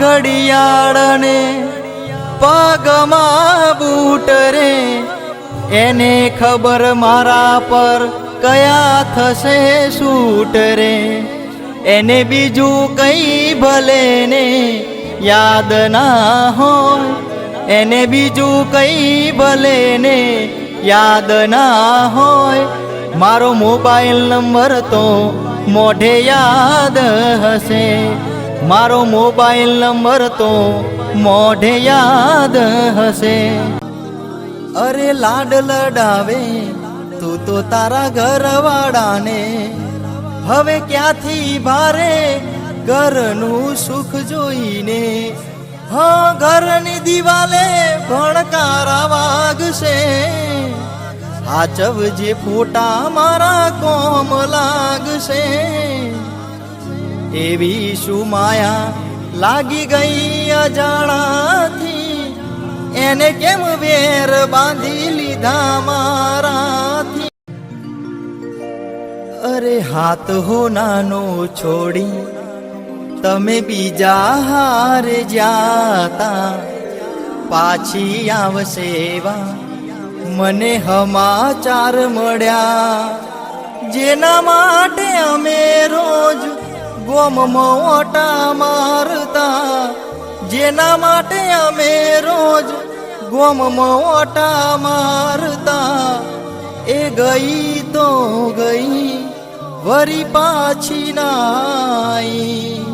ઘડિયાળને પગમાં બૂટ રે, એને ખબર મારા પર કયા થશે સૂટ રે. એને બીજું કઈ ભલે ને યાદ ના હોય, એને બીજું કઈ ભલે ને યાદ ના હોય. મારો મોબાઈલ નંબર તો મોઢે યાદ હશે, મારો મોબાઈલ નંબર તો મોઢે યાદ હશે. અરે લાડ લડાવે તું તો તારા ઘરવાળાને, હવે ક્યાંથી ભારે ઘરનું સુખ જોઈને. હા, ઘરની દિવાલે ભણકારા વાગશે, હાચવજે ફોટા મારા કોમ લાગશે. એવી શું માયા લાગી ગઈ અજાણાથી, એને કેમ વેર બાંધી લીધા મારાથી. અરે હાથ હો નાનો છોડી તમે બીજા હારે જાતા, પાછી આવશે વા મને સમાચાર મળ્યા. જેના માટે અમે રોજ ગોમમાં ઓટા મારતા, જેના માટે અમે રોજ ગોમમાં ઓટા મારતા. એ ગઈ તો ગઈ વરી પાછી ના આઈ.